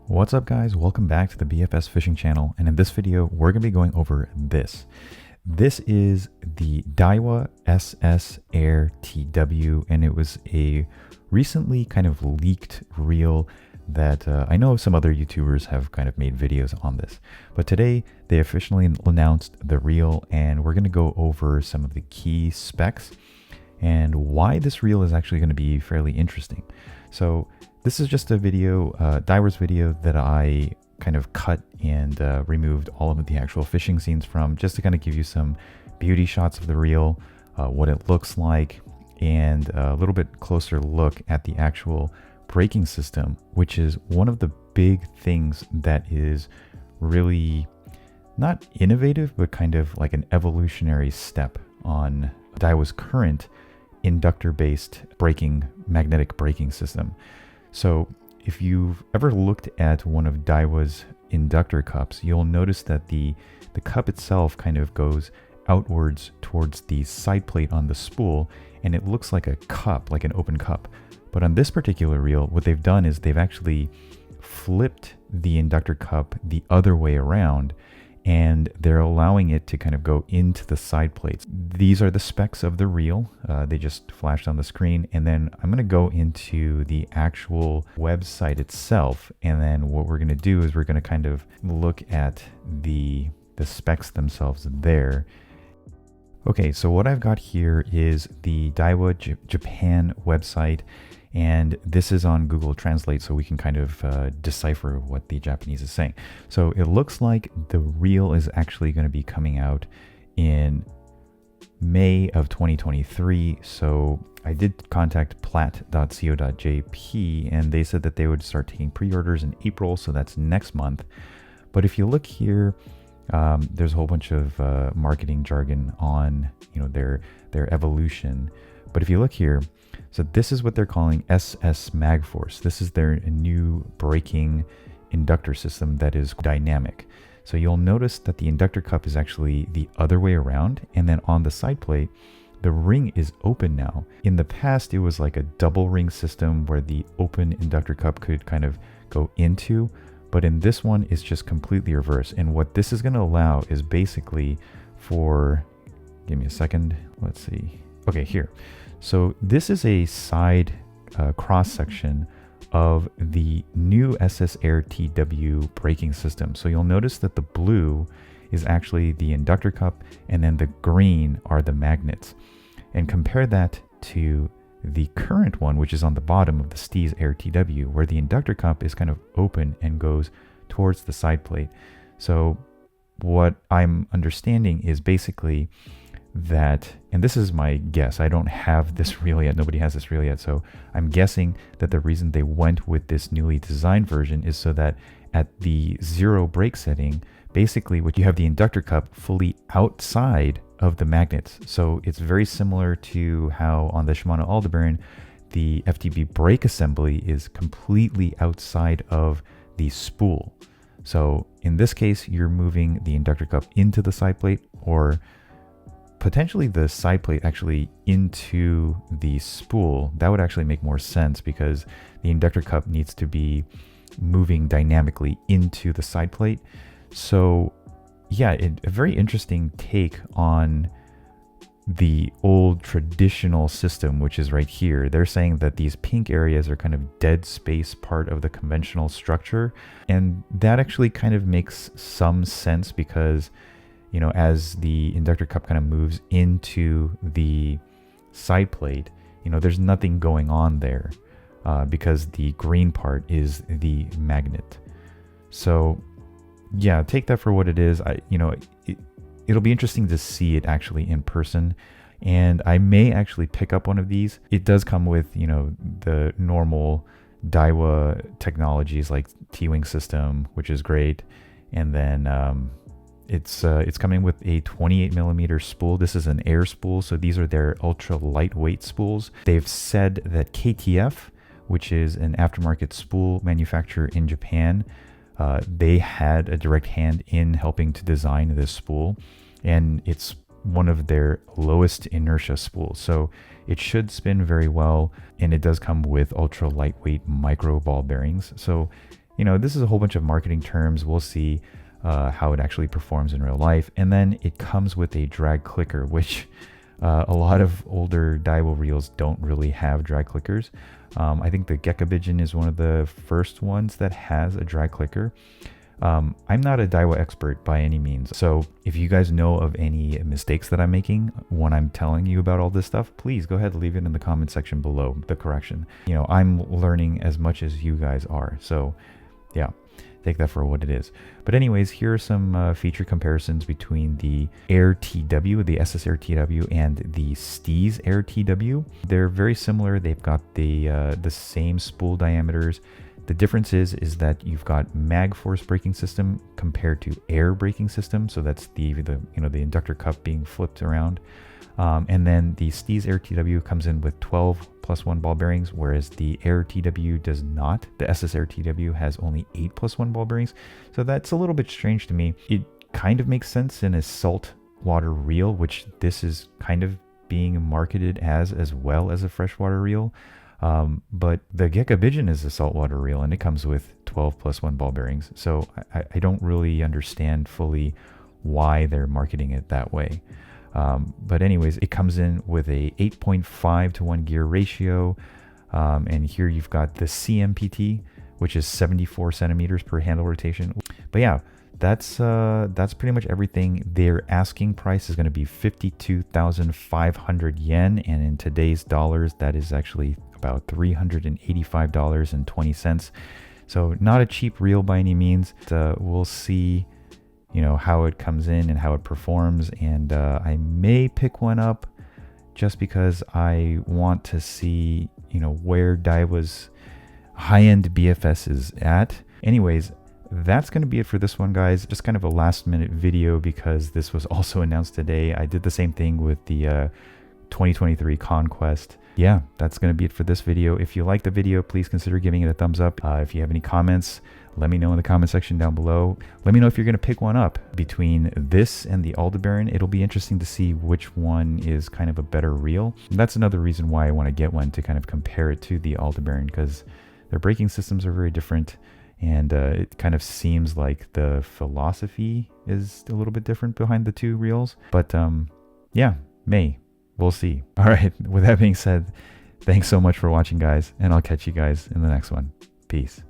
What's up guys, welcome back to the BFS Fishing channel, and in this video we're going to be going over this. This is the DAIWA SS Air TW, and it was a recently kind of leaked reel that I know some other YouTubers have kind of made videos on this. But today they officially announced the reel, and we're going to go over some of the key specs and why this reel is actually going to be fairly interesting. So this is just a video, DAIWA's video that I kind of cut and removed all of the actual fishing scenes from, just to kind of give you some beauty shots of the reel, what it looks like, and a little bit closer look at the actual braking system, which is one of the big things that is really not innovative, but kind of like an evolutionary step on DAIWA's current inductor-based magnetic braking system. So if you've ever looked at one of DAIWA's inductor cups, you'll notice that the cup itself kind of goes outwards towards the side plate on the spool, and it looks like a cup, like an open cup. But on this particular reel, what they've done is they've actually flipped the inductor cup the other way around, and they're allowing it to kind of go into the side plates. These are the specs of the reel. They just flashed on the screen, and then I'm going to go into the actual website itself, and then what we're going to do is we're going to kind of look at the specs themselves there. Okay, so what I've got here is the DAIWA Japan website, and this is on Google Translate, so we can kind of decipher what the Japanese is saying. So it looks like the reel is actually going to be coming out in May of 2023. So I did contact plat.co.jp, and they said that they would start taking pre-orders in April, so that's next month. But if you look here, there's a whole bunch of marketing jargon on their evolution. But if you look here, so this is what they're calling SS MagForce. This is their new braking inductor system that is dynamic. So you'll notice that the inductor cup is actually the other way around, and then on the side plate, the ring is open now. In the past, it was like a double ring system where the open inductor cup could kind of go into, but in this one, it's just completely reversed. And what this is going to allow is basically for, give me a second, let's see. Okay, here. So this is a side cross section of the new SS Air TW braking system. So you'll notice that the blue is actually the inductor cup, and then the green are the magnets. And compare that to the current one, which is on the bottom of the Steez Air TW, where the inductor cup is kind of open and goes towards the side plate. So what I'm understanding is basically that, and this is my guess, I don't have this reel yet, nobody has this reel yet, so I'm guessing that the reason they went with this newly designed version is so that at the zero brake setting, basically what you have the inductor cup fully outside of the magnets. So it's very similar to how on the Shimano Aldebaran, the FTB brake assembly is completely outside of the spool. So in this case, you're moving the inductor cup into the side plate, or potentially the side plate actually into the spool. That would actually make more sense, because the inductor cup needs to be moving dynamically into the side plate. So yeah, a very interesting take on the old traditional system, which is right here. They're saying that these pink areas are kind of dead space part of the conventional structure, and that actually kind of makes some sense, because as the inductor cup kind of moves into the side plate, there's nothing going on there because the green part is the magnet. So yeah, take that for what it is. It'll be interesting to see it actually in person, and I may actually pick up one of these. It does come with, the normal DAIWA technologies like T-Wing system, which is great. And then it's coming with a 28mm spool. This is an air spool, so these are their ultra lightweight spools. They've said that KTF, which is an aftermarket spool manufacturer in Japan, they had a direct hand in helping to design this spool, and it's one of their lowest inertia spools. So it should spin very well, and it does come with ultra lightweight micro ball bearings. So you know, this is a whole bunch of marketing terms. We'll see how it actually performs in real life. And then it comes with a drag clicker, which a lot of older DAIWA reels don't really have drag clickers. I think the Gekabijin is one of the first ones that has a drag clicker. I'm not a DAIWA expert by any means, so if you guys know of any mistakes that I'm making when I'm telling you about all this stuff, please go ahead and leave it in the comment section below, the correction. You know, I'm learning as much as you guys are, so yeah, take that for what it is. But anyways, here are some feature comparisons between the Air TW, the SS Air TW, and the Steez Air TW. They're very similar. They've got the same spool diameters. The difference is that you've got mag force braking system compared to air braking system. So that's the inductor cup being flipped around. And then the Steez Air TW comes in with 12+1 ball bearings, whereas the Air TW does not. The SS Air TW has only 8+1 ball bearings. So that's a little bit strange to me. It kind of makes sense in a saltwater reel, which this is kind of being marketed as well as a freshwater reel. But the Gekabijin is a saltwater reel, and it comes with 12+1 ball bearings. So I don't really understand fully why they're marketing it that way. But anyways, it comes in with a 8.5 to 1 gear ratio. And here you've got the CMPT, which is 74 centimeters per handle rotation. But yeah, that's pretty much everything. Their asking price is going to be 52,500 yen, and in today's dollars, that is actually about $385.20. So not a cheap reel by any means. We'll see, you know, how it comes in and how it performs, and I may pick one up just because I want to see, you know, where DAIWA's high-end BFS is at. Anyways, that's going to be it for this one, guys. Just kind of a last-minute video because this was also announced today. I did the same thing with the 2023 Conquest. Yeah, that's going to be it for this video. If you like the video, please consider giving it a thumbs up. If you have any comments, let me know in the comment section down below. Let me know if you're going to pick one up between this and the Aldebaran. It'll be interesting to see which one is kind of a better reel. That's another reason why I want to get one, to kind of compare it to the Aldebaran, because their braking systems are very different, and it kind of seems like the philosophy is a little bit different behind the two reels. But yeah, we'll see. All right, with that being said, thanks so much for watching, guys, and I'll catch you guys in the next one. Peace.